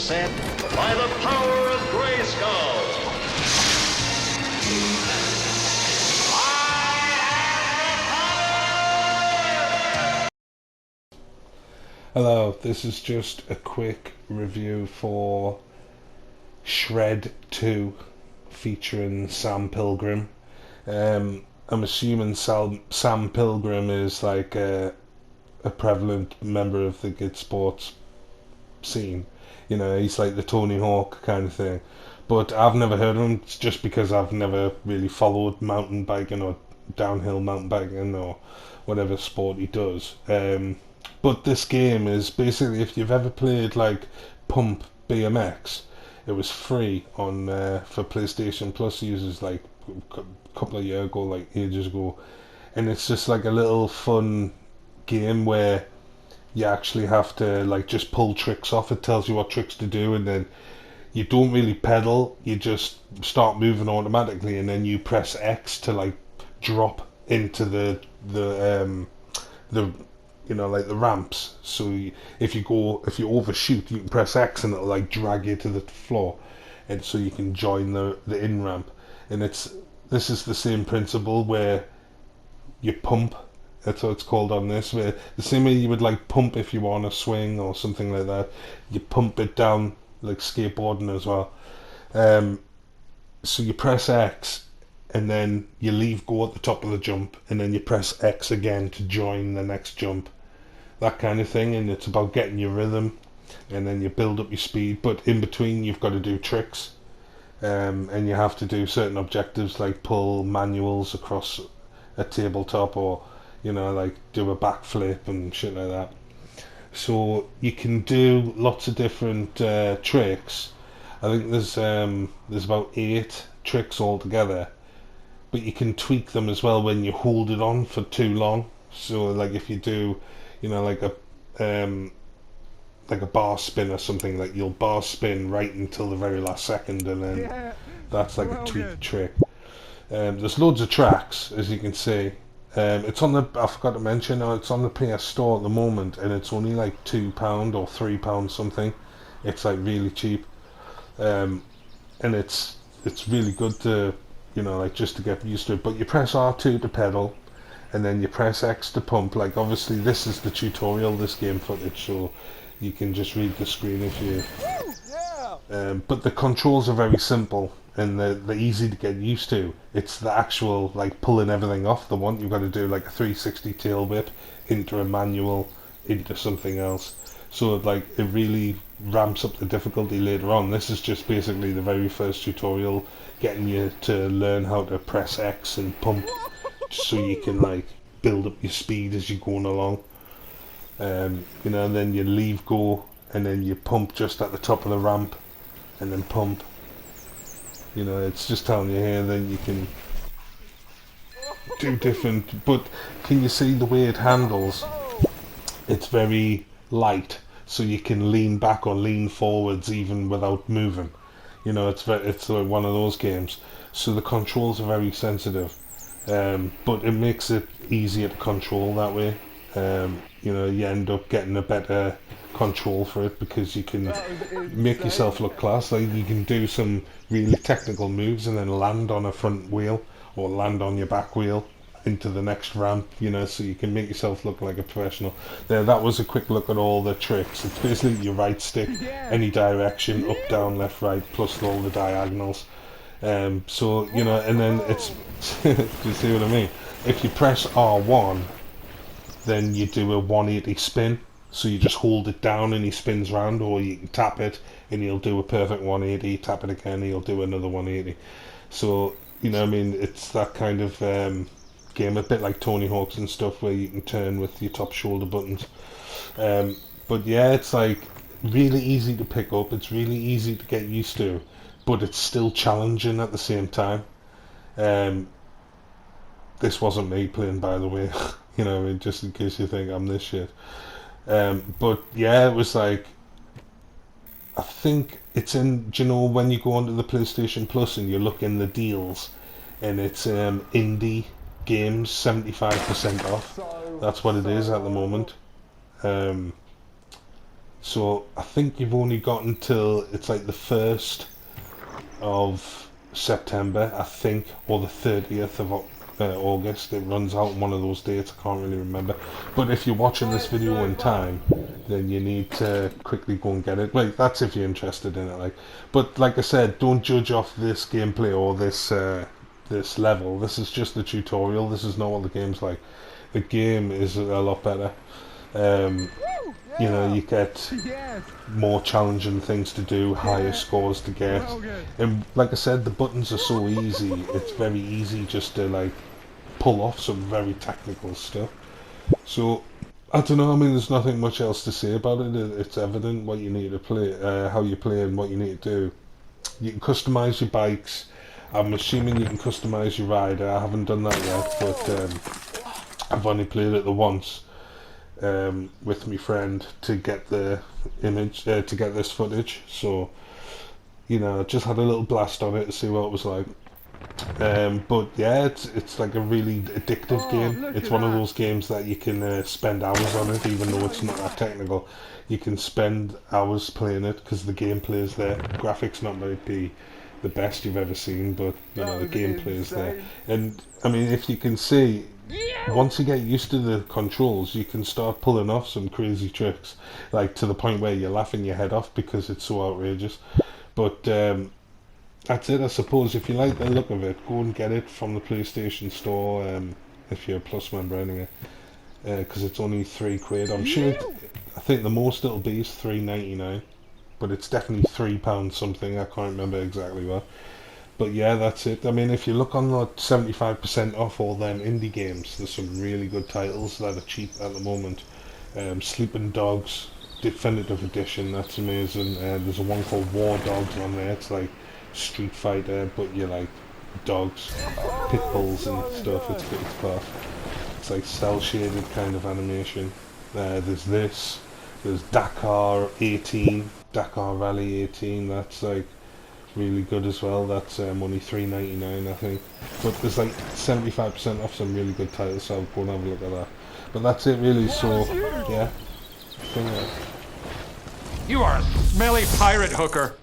said, by the power of Grayskull. Hello, this is just a quick review for Shred 2 featuring Sam Pilgrim. I'm assuming Sam Pilgrim is like a prevalent member of the kid sports scene. You know, he's like the Tony Hawk kind of thing. But I've never heard of him just because I've never really followed mountain biking or downhill mountain biking or whatever sport he does. But this game is basically, if you've ever played like Pump BMX, it was free on for PlayStation Plus users like a couple of years ago, like ages ago, and it's just like a little fun game where you actually have to like just pull tricks off. It tells you what tricks to do, and then you don't really pedal. You just start moving automatically, and then you press X to like drop into the like the ramps. So if you overshoot, you can press X and it'll like drag you to the floor, and so you can join the in ramp. And this is the same principle where you pump. That's what it's called on this. Where the same way you would like pump if you were on a swing or something like that, you pump it down like skateboarding as well. So you press X and then you leave go at the top of the jump, and then you press X again to join the next jump, that kind of thing. And it's about getting your rhythm, and then you build up your speed, but in between you've got to do tricks, and you have to do certain objectives like pull manuals across a tabletop, or like do a backflip and shit like that. So you can do lots of different tricks. I think there's about 8 tricks altogether, but you can tweak them as well when you hold it on for too long. So like if you do, like a bar spin or something, like you'll bar spin right until the very last second, and then that's like a tweak trick. There's loads of tracks, as you can see. It's on I forgot to mention, it's on the PS Store at the moment, and it's only like £2 or £3 something. It's like really cheap, and it's really good to like just to get used to it. But you press R2 to pedal, and then you press X to pump. Like obviously this is the tutorial, this game footage, so you can just read the screen if you. But the controls are very simple, and they're easy to get used to. It's the actual like pulling everything off the one. You've got to do like a 360 tail whip into a manual into something else. So like it really ramps up the difficulty later on. This is just basically the very first tutorial, getting you to learn how to press X and pump, so you can like build up your speed as you're going along. And then you leave go, and then you pump just at the top of the ramp, and then pump. It's just telling you here. Then you can do different. But can you see the way it handles? It's very light, so you can lean back or lean forwards even without moving. It's like one of those games. So the controls are very sensitive, but it makes it easier to control that way. You end up getting a better control for it, because you can make yourself look class. Like you can do some really technical moves and then land on a front wheel or land on your back wheel into the next ramp, so you can make yourself look like a professional. That was a quick look at all the tricks. It's basically your right stick, any direction, up, down, left, right, plus all the diagonals. So and then it's do you see what I mean? If you press R1, then you do a 180 spin. So you just hold it down and he spins round, or you can tap it and he'll do a perfect 180, tap it again, he'll do another 180. So, it's that kind of game, a bit like Tony Hawk's and stuff, where you can turn with your top shoulder buttons. But yeah, it's like really easy to pick up, it's really easy to get used to, but it's still challenging at the same time. This wasn't me playing, by the way, just in case you think I'm this shit. But yeah, it was like, I think it's in, when you go onto the PlayStation Plus and you look in the deals, and it's indie games 75% off. That's what it is at the moment. So I think you've only got until it's like the 1st of September, I think, or the 30th of August. It runs out on one of those dates. I can't really remember. But if you're watching this video in time, then you need to quickly go and get it. Like, that's if you're interested in it. Like, but like I said, don't judge off this gameplay or this level. This is just the tutorial. This is not what the game's like. The game is a lot better. Um, you know, you get more challenging things to do, higher scores to get, and like I said, the buttons are so easy. It's very easy just to like pull off some very technical stuff. So I don't know. I mean, there's nothing much else to say about it. It's evident what you need to play, how you play, and what you need to do. You can customize your bikes. I'm assuming you can customize your rider. I haven't done that yet, but I've only played it the once. With my friend to get the image, to get this footage. So, you know, just had a little blast on it to see what it was like. But yeah, it's like a really addictive game. It's one of those games that you can spend hours on it, even though it's not that technical. You can spend hours playing it because the gameplay is there. Graphics not might be the best you've ever seen, but you know the gameplay is there. And I mean, if you can see, once you get used to the controls, you can start pulling off some crazy tricks, like to the point where you're laughing your head off because it's so outrageous. But that's it, I suppose. If you like the look of it, go and get it from the PlayStation Store. If you're a Plus member, anyway, because it's only £3. I'm sure. I think the most it'll be is £3.99, but it's definitely £3 something. I can't remember exactly what. But yeah, that's it. I mean, if you look on the 75% off all them indie games, there's some really good titles that are cheap at the moment. Sleeping Dogs Definitive Edition, that's amazing. There's a one called War Dogs on there. It's like Street Fighter, but you're like dogs, pit bulls and stuff. It's class. It's like cell shaded kind of animation. There's this. There's Dakar 18, Dakar Rally 18. That's like really good as well. That's only £3.99, I think. But there's like 75% off some really good titles, so I'll go and have a look at that. But that's it really, so yeah. You are a smelly pirate hooker.